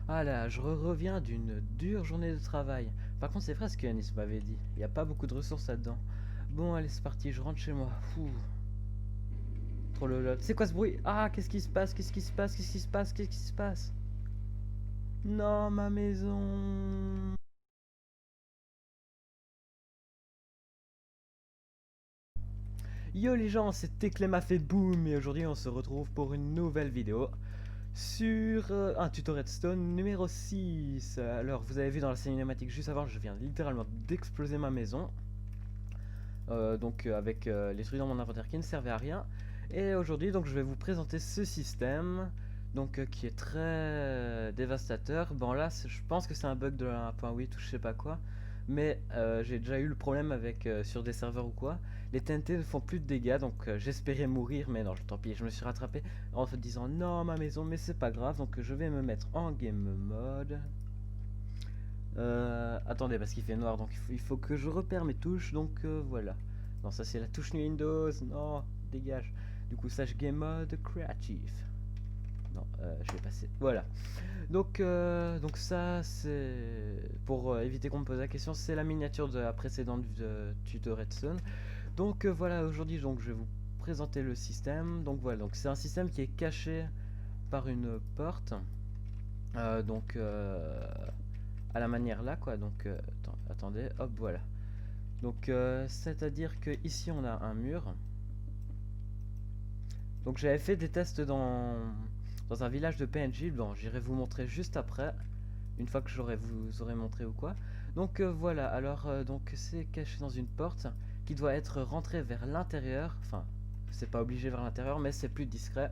Ah là, je reviens d'une dure journée de travail. Par contre, c'est vrai ce que Yanis m'avait dit. Il n'y a pas beaucoup de ressources là-dedans. Bon, allez, c'est parti, je rentre chez moi. Fou, trop le lot. C'est quoi ce bruit? Ah, qu'est-ce qui se passe? Qu'est-ce qui se passe? Qu'est-ce qui se passe? Qu'est-ce qui se passe? Non, ma maison. Yo les gens, c'était Clem a fait boum et aujourd'hui on se retrouve pour une nouvelle vidéo sur un tuto Redstone numéro 6. Alors vous avez vu dans la cinématique juste avant, je viens littéralement d'exploser ma maison. Avec les trucs dans mon inventaire qui ne servaient à rien. Et aujourd'hui donc je vais vous présenter ce système qui est très dévastateur. Bon là je pense que c'est un bug de la 1.8 ou je sais pas quoi. Mais j'ai déjà eu le problème avec sur des serveurs ou quoi. Les TNT ne font plus de dégâts donc j'espérais mourir mais non tant pis je me suis rattrapé en me disant non ma maison mais c'est pas grave donc je vais me mettre en game mode. Attendez, parce qu'il fait noir, donc il faut que je repère mes touches, voilà. Non, ça c'est la touche Windows, non, dégage. Du coup, sage game mode créatif. Non, je vais passer. Voilà. Donc ça, c'est pour éviter qu'on me pose la question, c'est la miniature de la précédente tuto Redstone. Voilà, aujourd'hui, donc je vais vous présenter le système. Donc voilà, donc c'est un système qui est caché par une porte. Euh, donc euh, à la manière là quoi attendez hop voilà c'est à dire que ici on a un mur, donc j'avais fait des tests dans un village de PNJ. Bon, j'irai vous montrer juste après une fois que vous aurez montré ou quoi. Voilà, alors donc c'est caché dans une porte qui doit être rentrée vers l'intérieur, enfin c'est pas obligé vers l'intérieur mais c'est plus discret.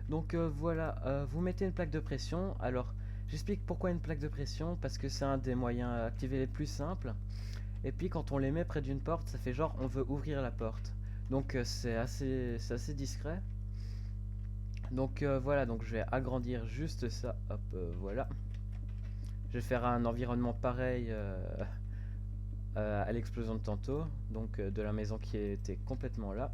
Voilà, vous mettez une plaque de pression. Alors j'explique pourquoi une plaque de pression, parce que c'est un des moyens à activer les plus simples. Et puis quand on les met près d'une porte, ça fait genre on veut ouvrir la porte. C'est assez discret. Voilà, donc je vais agrandir juste ça. Hop, voilà. Je vais faire un environnement pareil à l'explosion de tantôt. De la maison qui était complètement là.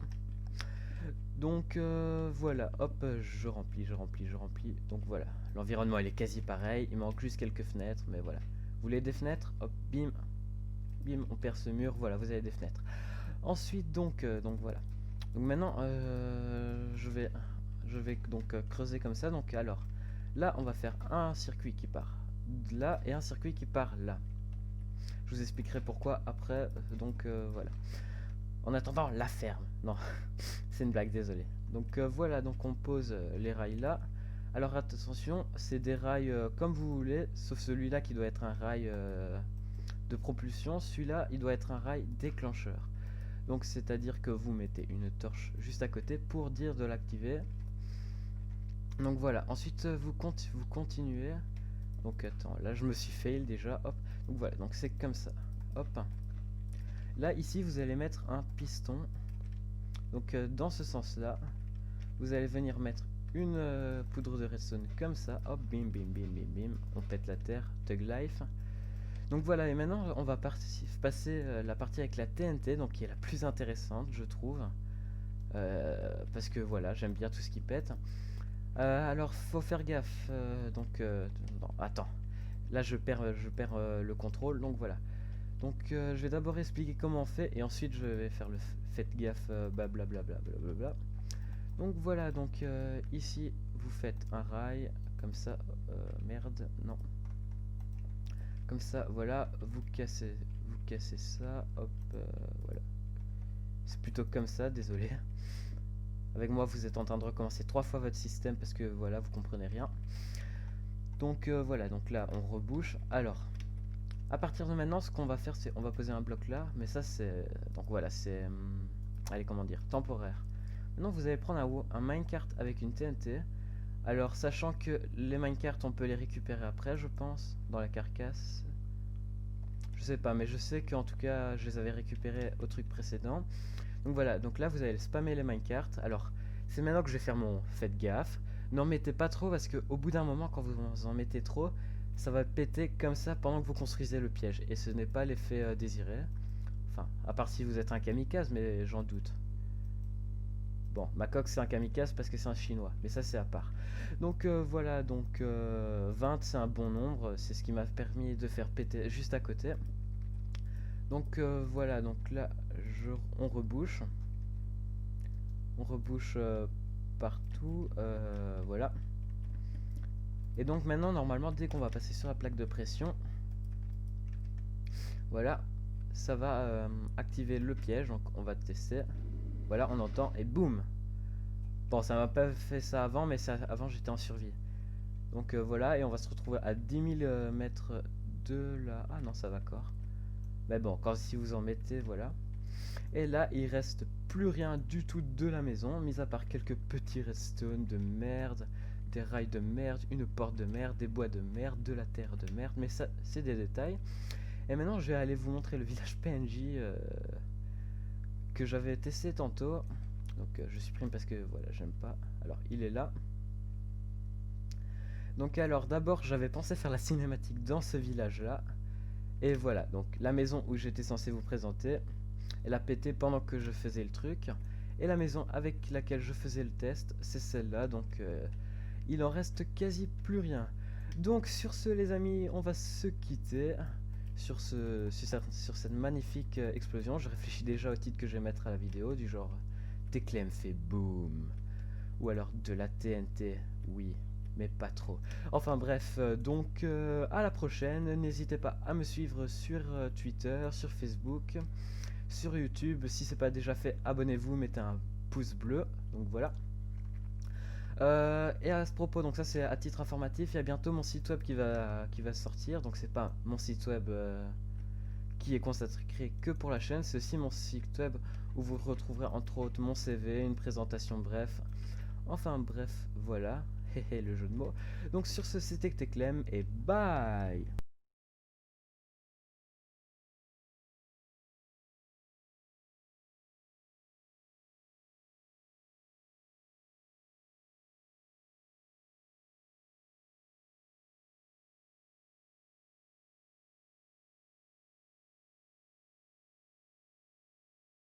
Voilà, hop, je remplis, je remplis, je remplis. Donc voilà, l'environnement il est quasi pareil. Il manque juste quelques fenêtres, mais voilà. Vous voulez des fenêtres? Hop, bim, bim, on perce ce mur. Voilà, vous avez des fenêtres. Ensuite, voilà. Donc maintenant, je vais creuser comme ça. Donc alors, là, on va faire un circuit qui part de là et un circuit qui part là. Je vous expliquerai pourquoi après. Voilà. En attendant, la ferme. Non, c'est une blague, désolé. Voilà, donc on pose les rails là. Alors attention, c'est des rails comme vous voulez, sauf celui-là qui doit être un rail de propulsion. Celui-là, il doit être un rail déclencheur. Donc c'est-à-dire que vous mettez une torche juste à côté pour dire de l'activer. Donc voilà, ensuite vous continuez. Donc attends, là je me suis fail déjà, hop. Donc voilà, donc c'est comme ça. Hop. Là ici vous allez mettre un piston. Dans ce sens-là, vous allez venir mettre une poudre de redstone comme ça. Hop, bim, bim, bim, bim, bim. On pète la terre, Tug Life. Donc voilà, et maintenant on va passer la partie avec la TNT, donc qui est la plus intéressante, je trouve. Parce que voilà, j'aime bien tout ce qui pète. Alors, faut faire gaffe. Non, attends. Là, je perds le contrôle, donc voilà. Je vais d'abord expliquer comment on fait et ensuite je vais faire le faites gaffe, blablabla. Donc voilà, ici vous faites un rail comme ça. Merde, non. Comme ça, voilà, vous cassez ça. Hop, voilà. C'est plutôt comme ça, désolé. Avec moi, vous êtes en train de recommencer 3 fois votre système parce que voilà, vous comprenez rien. Voilà, donc là, on rebouche. Alors, à partir de maintenant, ce qu'on va faire, c'est on va poser un bloc là, mais ça c'est donc voilà, c'est allez comment dire, temporaire. Maintenant, vous allez prendre un minecart avec une TNT. Alors, sachant que les minecarts, on peut les récupérer après, je pense, dans la carcasse. Je sais pas, mais je sais qu'en tout cas, je les avais récupérés au truc précédent. Donc voilà, donc là, vous allez spammer les minecarts. Alors, c'est maintenant que je vais faire mon faites gaffe. N'en mettez pas trop parce que au bout d'un moment, quand vous en mettez trop, ça va péter comme ça pendant que vous construisez le piège. Et ce n'est pas l'effet désiré. Enfin, à part si vous êtes un kamikaze, mais j'en doute. Bon, Macoq c'est un kamikaze parce que c'est un chinois, mais ça c'est à part. Donc voilà, donc 20 c'est un bon nombre, c'est ce qui m'a permis de faire péter juste à côté. Donc voilà, donc là on rebouche. On rebouche partout, voilà. Et donc maintenant normalement dès qu'on va passer sur la plaque de pression, voilà, ça va activer le piège, donc on va tester. Voilà, on entend et boum. Bon, ça m'a pas fait ça avant, mais ça, avant j'étais en survie. Donc voilà, et on va se retrouver à 10 000 mètres de là. Ah non, ça va encore. Mais bon, quand si vous en mettez, voilà. Et là, il reste plus rien du tout de la maison, mis à part quelques petits redstone de merde, des rails de merde, une porte de merde, des bois de merde, de la terre de merde. Mais ça, c'est des détails. Et maintenant, je vais aller vous montrer le village PNJ que j'avais testé tantôt. Donc je supprime parce que voilà, j'aime pas. Alors, il est là. Donc alors, d'abord, j'avais pensé faire la cinématique dans ce village-là. Et voilà, donc la maison où j'étais censé vous présenter, elle a pété pendant que je faisais le truc. Et la maison avec laquelle je faisais le test, c'est celle-là. Donc il en reste quasi plus rien. Donc sur ce les amis, on va se quitter sur cette magnifique explosion. Je réfléchis déjà au titre que je vais mettre à la vidéo, du genre Teclem fait boom. Ou alors de la TNT, oui, mais pas trop. Enfin bref, donc à la prochaine. N'hésitez pas à me suivre sur Twitter, sur Facebook, sur YouTube. Si c'est pas déjà fait, abonnez-vous, mettez un pouce bleu. Donc voilà. Et à ce propos, donc ça c'est à titre informatif, il y a bientôt mon site web qui va sortir. Donc c'est pas mon site web qui est consacré que pour la chaîne, c'est aussi mon site web où vous retrouverez entre autres mon CV, une présentation, bref. Enfin bref, voilà, le jeu de mots. Donc sur ce, c'était Teclem et bye.